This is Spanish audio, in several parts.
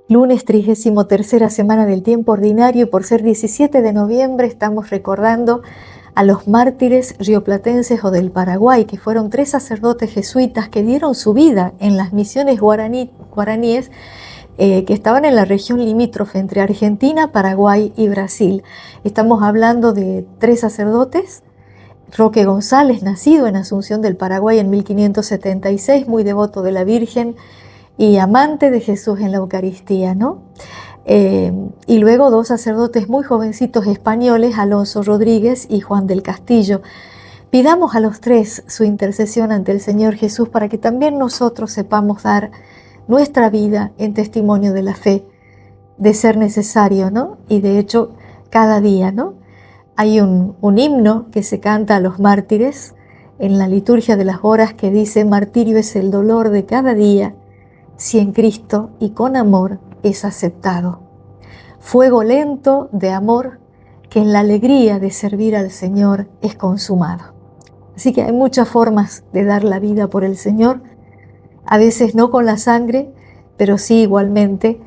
Lunes 33ª semana del tiempo ordinario, y por ser 17 de noviembre estamos recordando a los mártires rioplatenses o del Paraguay, que fueron 3 sacerdotes jesuitas que dieron su vida en las misiones guaraníes que estaban en la región limítrofe entre Argentina, Paraguay y Brasil. Estamos hablando de 3 sacerdotes. Roque González, nacido en Asunción del Paraguay en 1576, muy devoto de la Virgen y amante de Jesús en la Eucaristía, ¿no? Y luego 2 sacerdotes muy jovencitos españoles, Alonso Rodríguez y Juan del Castillo. Pidamos a los 3 su intercesión ante el Señor Jesús para que también nosotros sepamos dar nuestra vida en testimonio de la fe, de ser necesario, ¿no? Y de hecho, cada día, ¿no? Hay un himno que se canta a los mártires en la liturgia de las horas que dice: martirio es el dolor de cada día, si en Cristo y con amor es aceptado. Fuego lento de amor que en la alegría de servir al Señor es consumado. Así que hay muchas formas de dar la vida por el Señor, a veces no con la sangre, pero sí igualmente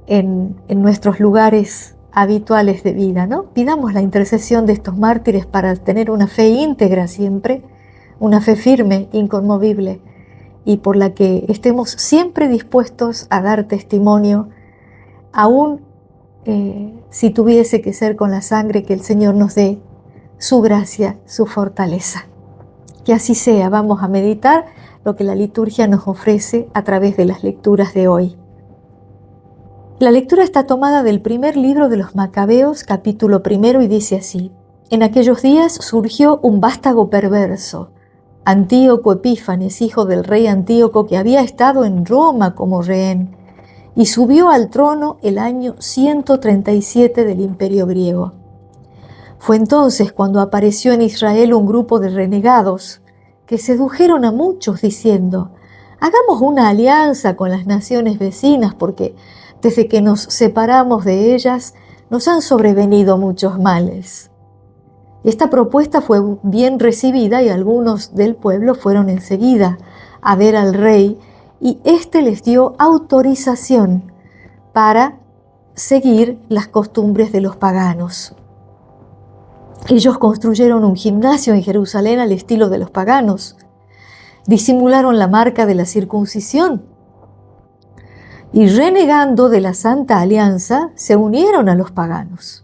en nuestros lugares habituales de vida, ¿no? Pidamos la intercesión de estos mártires para tener una fe íntegra siempre, una fe firme, inconmovible, y por la que estemos siempre dispuestos a dar testimonio, aún si tuviese que ser con la sangre, que el Señor nos dé su gracia, su fortaleza. Que así sea. Vamos a meditar lo que la liturgia nos ofrece a través de las lecturas de hoy. La lectura está tomada del primer libro de los Macabeos, capítulo 1, y dice así: en aquellos días surgió un vástago perverso, Antíoco Epífanes, hijo del rey Antíoco, que había estado en Roma como rehén, y subió al trono el año 137 del imperio griego. Fue entonces cuando apareció en Israel un grupo de renegados que sedujeron a muchos diciendo: hagamos una alianza con las naciones vecinas, porque desde que nos separamos de ellas nos han sobrevenido muchos males. Esta propuesta fue bien recibida y algunos del pueblo fueron enseguida a ver al rey, y éste les dio autorización para seguir las costumbres de los paganos. Ellos construyeron un gimnasio en Jerusalén al estilo de los paganos, disimularon la marca de la circuncisión y, renegando de la Santa Alianza, se unieron a los paganos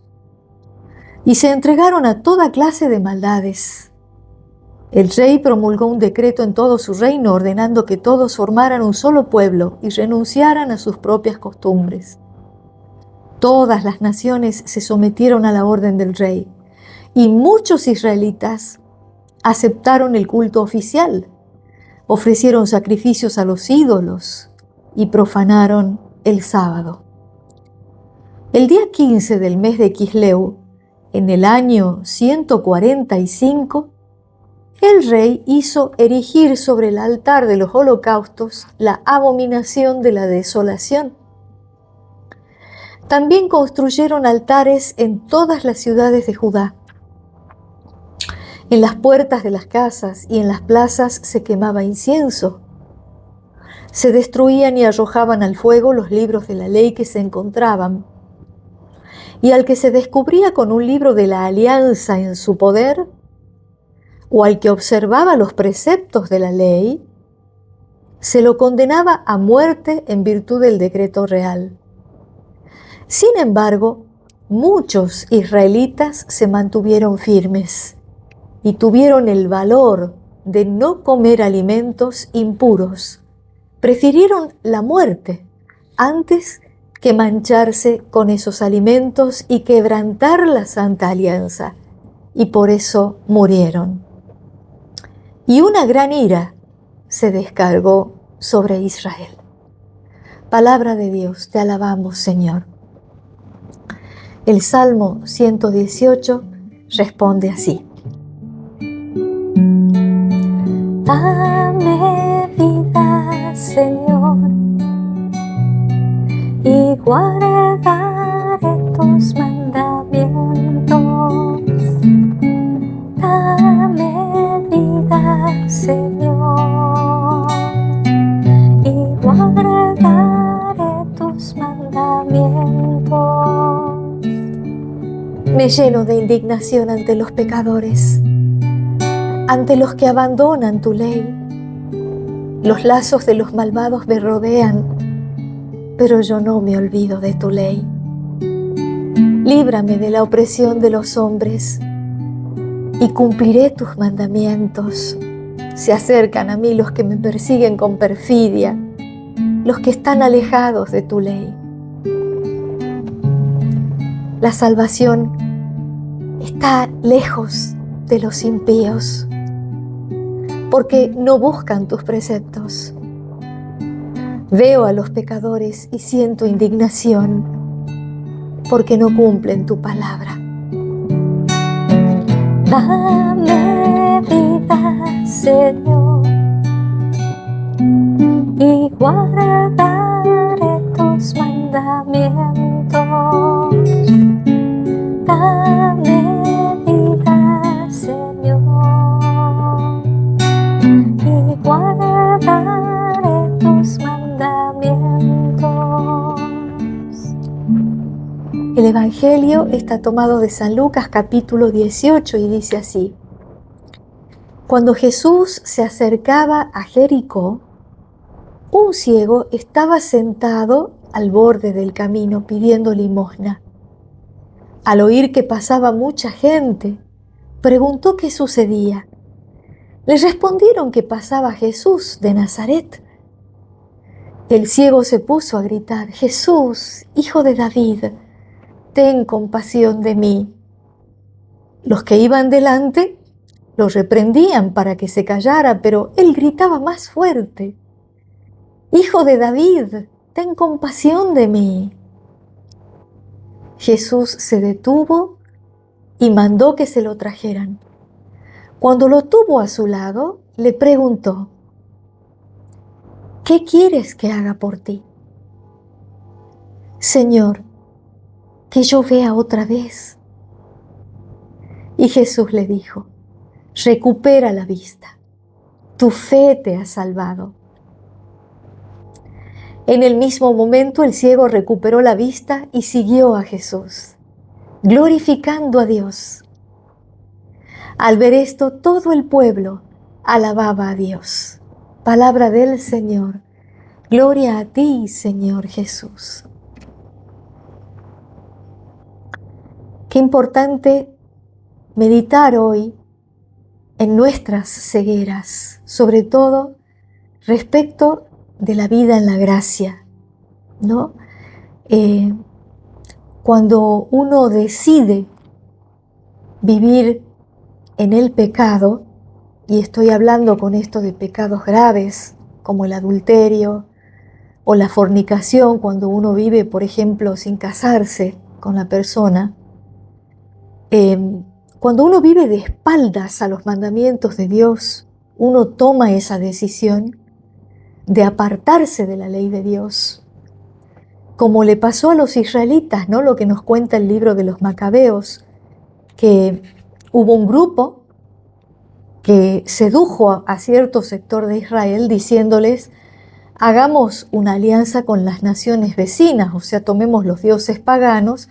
y se entregaron a toda clase de maldades. El rey promulgó un decreto en todo su reino ordenando que todos formaran un solo pueblo y renunciaran a sus propias costumbres. Todas las naciones se sometieron a la orden del rey, y muchos israelitas aceptaron el culto oficial, ofrecieron sacrificios a los ídolos y profanaron el sábado. El día 15 del mes de Quisleu, en el año 145, el rey hizo erigir sobre el altar de los holocaustos la abominación de la desolación. También construyeron altares en todas las ciudades de Judá. En las puertas de las casas y en las plazas se quemaba incienso. Se destruían y arrojaban al fuego los libros de la ley que se encontraban. Y al que se descubría con un libro de la alianza en su poder, o al que observaba los preceptos de la ley, se lo condenaba a muerte en virtud del decreto real. Sin embargo, muchos israelitas se mantuvieron firmes y tuvieron el valor de no comer alimentos impuros. Prefirieron la muerte antes que mancharse con esos alimentos y quebrantar la Santa Alianza, y por eso murieron. Y una gran ira se descargó sobre Israel. Palabra de Dios, te alabamos, Señor. El Salmo 118 responde así: dame vida, Señor, y guardaré tus mandamientos. Dame vida, Señor, y guardaré tus mandamientos. mandamientos. Me lleno de indignación ante los pecadores, ante los que abandonan tu ley. Los lazos de los malvados me rodean, pero yo no me olvido de tu ley. Líbrame de la opresión de los hombres y cumpliré tus mandamientos. Se acercan a mí los que me persiguen con perfidia, los que están alejados de tu ley. La salvación está lejos de los impíos, porque no buscan tus preceptos. Veo a los pecadores y siento indignación, porque no cumplen tu palabra. Dame vida, Señor, y guardaré tus mandamientos. Dame vida, Señor, y guardaré tus mandamientos. El Evangelio está tomado de San Lucas capítulo 18 y dice así: Cuando Jesús se acercaba a Jericó, un ciego estaba sentado al borde del camino pidiendo limosna. Al oír que pasaba mucha gente, preguntó qué sucedía. Le respondieron que pasaba Jesús de Nazaret. El ciego se puso a gritar: Jesús, hijo de David, ten compasión de mí. Los que iban delante lo reprendían para que se callara, pero él gritaba más fuerte: Hijo de David, ten compasión de mí. Jesús se detuvo y mandó que se lo trajeran. Cuando lo tuvo a su lado, le preguntó: ¿Qué quieres que haga por ti? Señor, que yo vea otra vez. Y Jesús le dijo: recupera la vista, tu fe te ha salvado. En el mismo momento el ciego recuperó la vista y siguió a Jesús, glorificando a Dios. Al ver esto, todo el pueblo alababa a Dios. Palabra del Señor. Gloria a ti, Señor Jesús. Qué importante meditar hoy en nuestras cegueras, sobre todo respecto de la vida en la gracia, ¿no? Cuando uno decide vivir en el pecado, y estoy hablando con esto de pecados graves como el adulterio o la fornicación, cuando uno vive, por ejemplo, sin casarse con la persona, cuando uno vive de espaldas a los mandamientos de Dios, uno toma esa decisión de apartarse de la ley de Dios, como le pasó a los israelitas, ¿no? Lo que nos cuenta el libro de los Macabeos, que hubo un grupo que sedujo a cierto sector de Israel diciéndoles: hagamos una alianza con las naciones vecinas, o sea, tomemos los dioses paganos,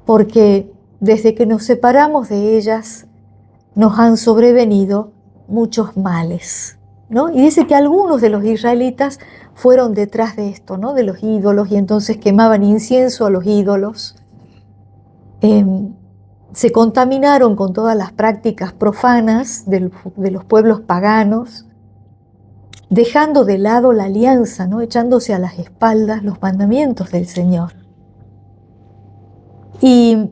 porque desde que nos separamos de ellas nos han sobrevenido muchos males, ¿no? Y dice que algunos de los israelitas fueron detrás de esto, ¿no? De los ídolos, y entonces quemaban incienso a los ídolos. Se contaminaron con todas las prácticas profanas de los pueblos paganos, dejando de lado la alianza, ¿no? Echándose a las espaldas los mandamientos del Señor. Y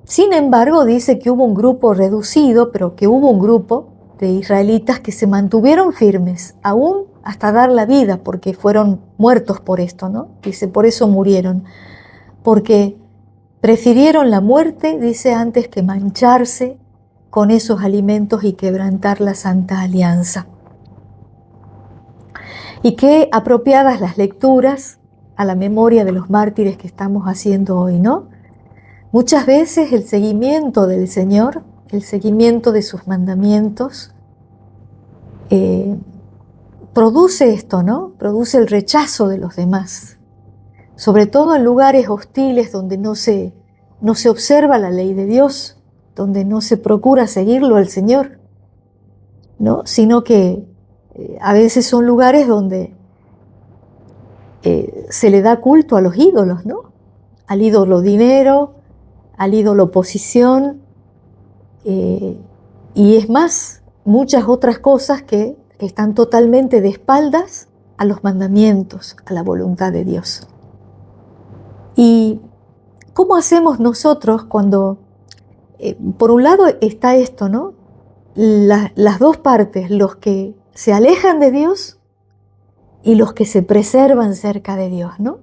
sin embargo dice que hubo un grupo reducido, pero que hubo un grupo de israelitas que se mantuvieron firmes, aún hasta dar la vida, porque fueron muertos por esto, ¿no? Dice, por eso murieron, porque prefirieron la muerte, dice, antes que mancharse con esos alimentos y quebrantar la santa alianza. Y qué apropiadas las lecturas a la memoria de los mártires que estamos haciendo hoy, ¿no? Muchas veces el seguimiento del Señor, el seguimiento de sus mandamientos, produce esto, ¿no? Produce el rechazo de los demás. sobre todo en lugares hostiles donde no se observa la ley de Dios, donde no se procura seguirlo al Señor, ¿no? Sino que a veces son lugares donde se le da culto a los ídolos, ¿no? Al ídolo dinero, al ídolo posición, y es más, muchas otras cosas que están totalmente de espaldas a los mandamientos, a la voluntad de Dios. ¿Y cómo hacemos nosotros cuando, por un lado está esto, ¿no? Las dos partes, los que se alejan de Dios y los que se preservan cerca de Dios, ¿no?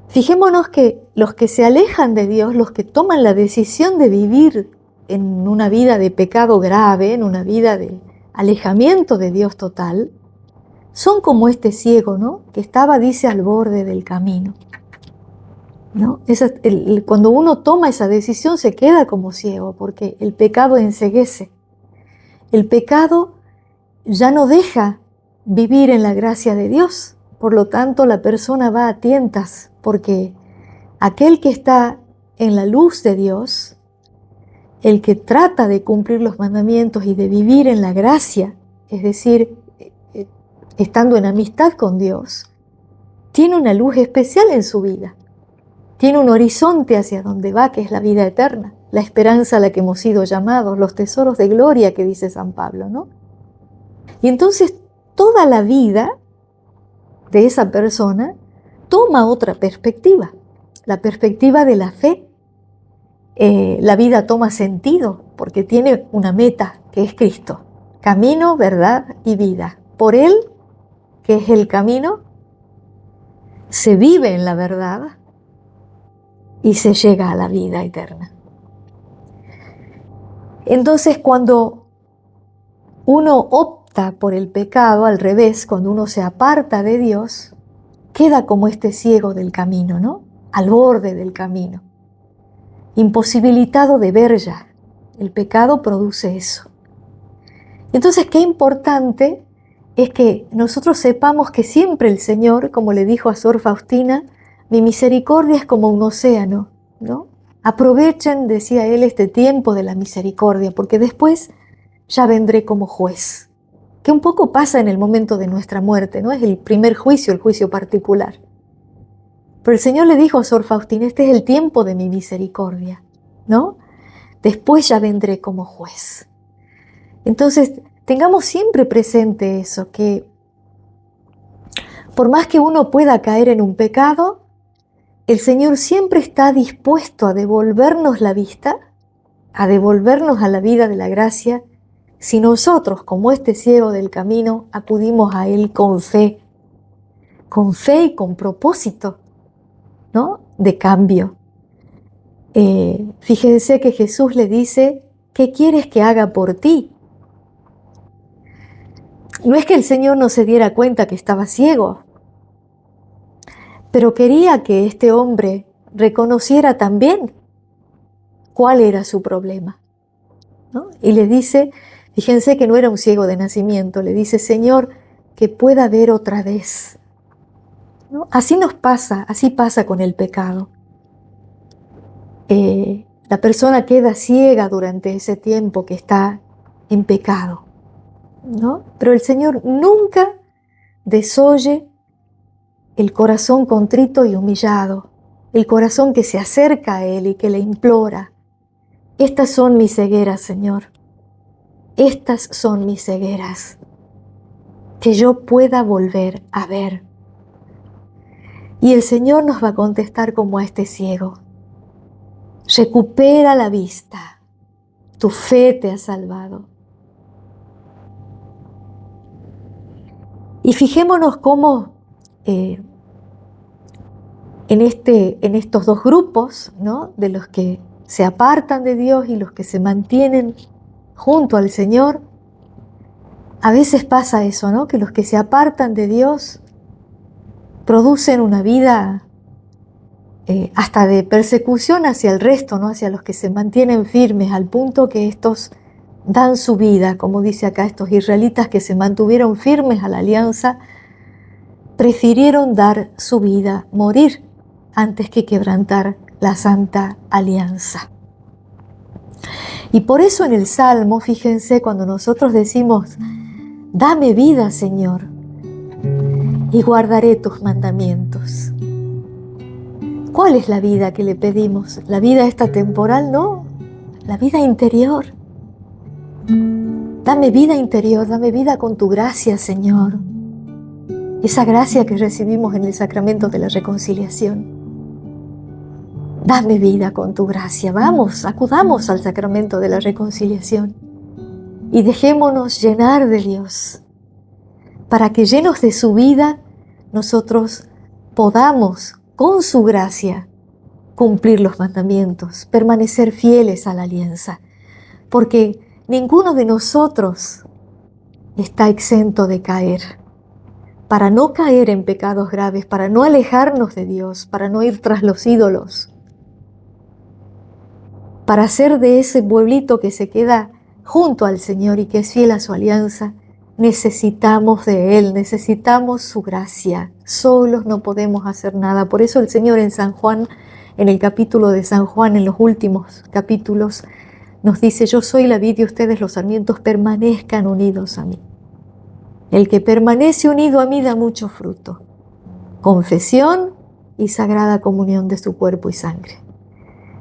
Fijémonos que los que se alejan de Dios, los que toman la decisión de vivir en una vida de pecado grave, en una vida de alejamiento de Dios total, son como este ciego, ¿no? Que estaba, dice, al borde del camino, ¿no? Cuando uno toma esa decisión se queda como ciego, porque el pecado enceguece. El pecado ya no deja vivir en la gracia de Dios. Por lo tanto, la persona va a tientas, porque aquel que está en la luz de Dios, el que trata de cumplir los mandamientos y de vivir en la gracia, es decir, estando en amistad con Dios, tiene una luz especial en su vida. Tiene un horizonte hacia donde va, que es la vida eterna, la esperanza a la que hemos sido llamados, los tesoros de gloria que dice San Pablo, ¿no? Y entonces toda la vida de esa persona toma otra perspectiva, la perspectiva de la fe. La vida toma sentido porque tiene una meta que es Cristo, camino, verdad y vida. Por Él, que es el camino, se vive en la verdad y se llega a la vida eterna. Entonces, cuando uno opta por el pecado, al revés, cuando uno se aparta de Dios, queda como este ciego del camino, ¿no? Al borde del camino, imposibilitado de ver ya. El pecado produce eso. Entonces, qué importante es que nosotros sepamos que siempre el Señor, como le dijo a Sor Faustina, mi misericordia es como un océano, ¿no? Aprovechen, decía él, este tiempo de la misericordia, porque después ya vendré como juez. Que un poco pasa en el momento de nuestra muerte, ¿no? Es el primer juicio, el juicio particular. Pero el Señor le dijo a Sor Faustina, este es el tiempo de mi misericordia, ¿no? Después ya vendré como juez. Entonces, tengamos siempre presente eso, que por más que uno pueda caer en un pecado, el Señor siempre está dispuesto a devolvernos la vista, a devolvernos a la vida de la gracia, si nosotros, como este ciego del camino, acudimos a Él con fe y con propósito, ¿no? De cambio. Fíjense que Jesús le dice, ¿qué quieres que haga por ti? No es que el Señor no se diera cuenta que estaba ciego, pero quería que este hombre reconociera también cuál era su problema, ¿no? Y le dice, fíjense que no era un ciego de nacimiento, le dice, Señor, que pueda ver otra vez, ¿no? Así nos pasa, así pasa con el pecado. La persona queda ciega durante ese tiempo que está en pecado, ¿no? Pero el Señor nunca desoye el corazón contrito y humillado, el corazón que se acerca a Él y que le implora. Estas son mis cegueras, Señor. Estas son mis cegueras. Que yo pueda volver a ver. Y el Señor nos va a contestar como a este ciego. Recupera la vista. Tu fe te ha salvado. Y fijémonos cómo en estos dos grupos, ¿no? De los que se apartan de Dios y los que se mantienen junto al Señor, a veces pasa eso, ¿no? Que los que se apartan de Dios producen una vida hasta de persecución hacia el resto, ¿no? Hacia los que se mantienen firmes, al punto que estos dan su vida, como dice acá, estos israelitas que se mantuvieron firmes a la alianza, prefirieron dar su vida, morir, antes que quebrantar la santa alianza. Y por eso en el Salmo, fíjense, cuando nosotros decimos, dame vida, Señor, y guardaré tus mandamientos. ¿Cuál es la vida que le pedimos? ¿La vida esta temporal? No, la vida interior. Dame vida interior, dame vida con tu gracia, Señor. Esa gracia que recibimos en el sacramento de la reconciliación. Dame vida con tu gracia. Vamos, acudamos al sacramento de la reconciliación y dejémonos llenar de Dios, para que llenos de su vida, nosotros podamos, con su gracia, cumplir los mandamientos, permanecer fieles a la alianza, porque ninguno de nosotros está exento de caer. Para no caer en pecados graves, para no alejarnos de Dios, para no ir tras los ídolos, para ser de ese pueblito que se queda junto al Señor y que es fiel a su alianza, necesitamos de Él, necesitamos su gracia. Solos no podemos hacer nada. Por eso el Señor en San Juan, en el capítulo de San Juan, en los últimos capítulos, nos dice, yo soy la vid y ustedes los sarmientos, permanezcan unidos a mí. El que permanece unido a mí da mucho fruto. Confesión y sagrada comunión de su cuerpo y sangre.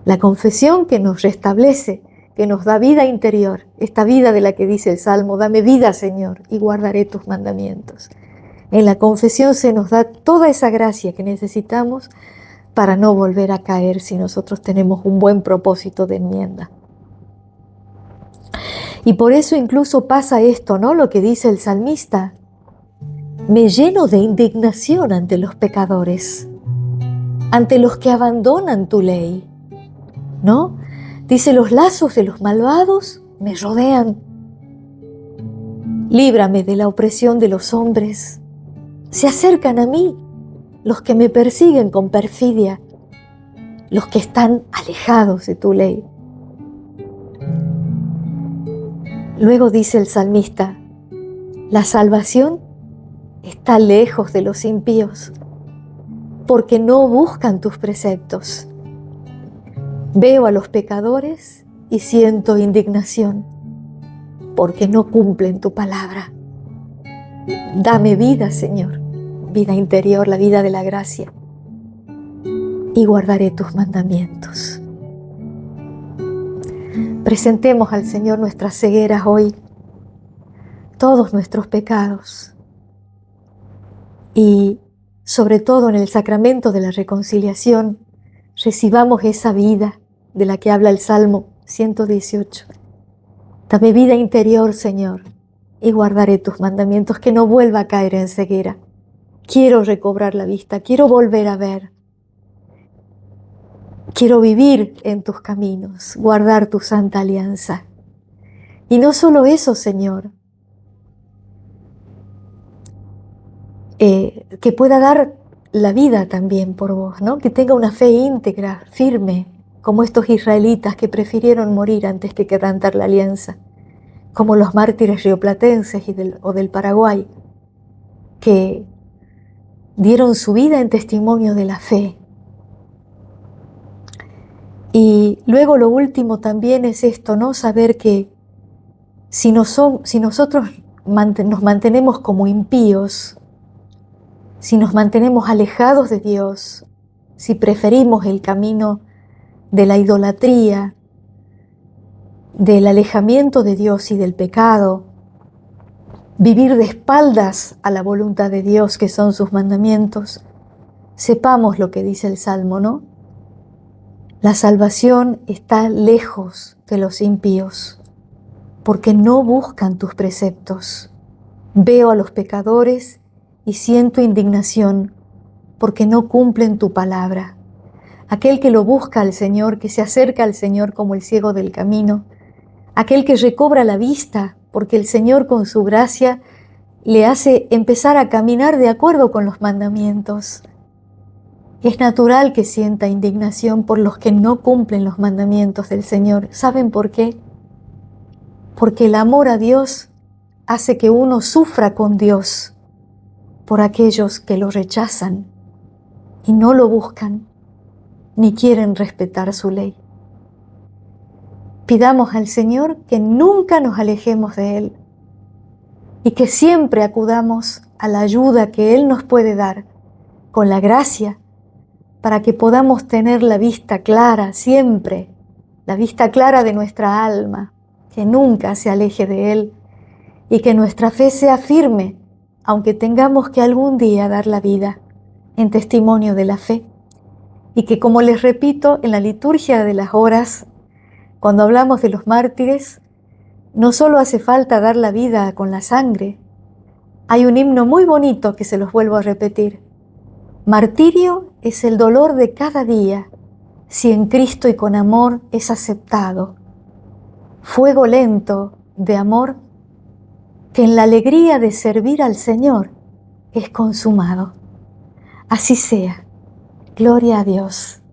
La confesión que nos restablece, que nos da vida interior, esta vida de la que dice el Salmo, dame vida, Señor, y guardaré tus mandamientos. En la confesión se nos da toda esa gracia que necesitamos para no volver a caer si nosotros tenemos un buen propósito de enmienda. Y por eso incluso pasa esto, ¿no? Lo que dice el salmista, me lleno de indignación ante los pecadores, ante los que abandonan tu ley, ¿no? Dice, los lazos de los malvados me rodean. Líbrame de la opresión de los hombres. Se acercan a mí los que me persiguen con perfidia, los que están alejados de tu ley. Luego dice el salmista, la salvación está lejos de los impíos, porque no buscan tus preceptos. Veo a los pecadores y siento indignación, porque no cumplen tu palabra. Dame vida, Señor, vida interior, la vida de la gracia, y guardaré tus mandamientos. Presentemos al Señor nuestras cegueras hoy, todos nuestros pecados, y sobre todo en el sacramento de la reconciliación, recibamos esa vida de la que habla el Salmo 118. Dame vida interior, Señor, y guardaré tus mandamientos, que no vuelva a caer en ceguera. Quiero recobrar la vista, quiero volver a ver. Quiero vivir en tus caminos, guardar tu santa alianza. Y no solo eso, Señor, que pueda dar la vida también por vos, ¿no? Que tenga una fe íntegra, firme, como estos israelitas que prefirieron morir antes que quebrantar la alianza, como los mártires rioplatenses o del Paraguay, que dieron su vida en testimonio de la fe. Y luego lo último también es esto, ¿no? Saber que si nosotros nos mantenemos como impíos, si nos mantenemos alejados de Dios, si preferimos el camino de la idolatría, del alejamiento de Dios y del pecado, vivir de espaldas a la voluntad de Dios, que son sus mandamientos, sepamos lo que dice el Salmo, ¿no? La salvación está lejos de los impíos, porque no buscan tus preceptos. Veo a los pecadores y siento indignación, porque no cumplen tu palabra. Aquel que lo busca al Señor, que se acerca al Señor como el ciego del camino, aquel que recobra la vista, porque el Señor con su gracia le hace empezar a caminar de acuerdo con los mandamientos. Es natural que sienta indignación por los que no cumplen los mandamientos del Señor. ¿Saben por qué? Porque el amor a Dios hace que uno sufra con Dios, por aquellos que lo rechazan y no lo buscan ni quieren respetar su ley. Pidamos al Señor que nunca nos alejemos de Él y que siempre acudamos a la ayuda que Él nos puede dar con la gracia para que podamos tener la vista clara siempre, la vista clara de nuestra alma, que nunca se aleje de Él y que nuestra fe sea firme, aunque tengamos que algún día dar la vida en testimonio de la fe. Y que, como les repito, en la liturgia de las horas, cuando hablamos de los mártires, no solo hace falta dar la vida con la sangre. Hay un himno muy bonito que se los vuelvo a repetir. Martirio es el dolor de cada día, si en Cristo y con amor es aceptado. Fuego lento de amor que en la alegría de servir al Señor es consumado. Así sea. Gloria a Dios.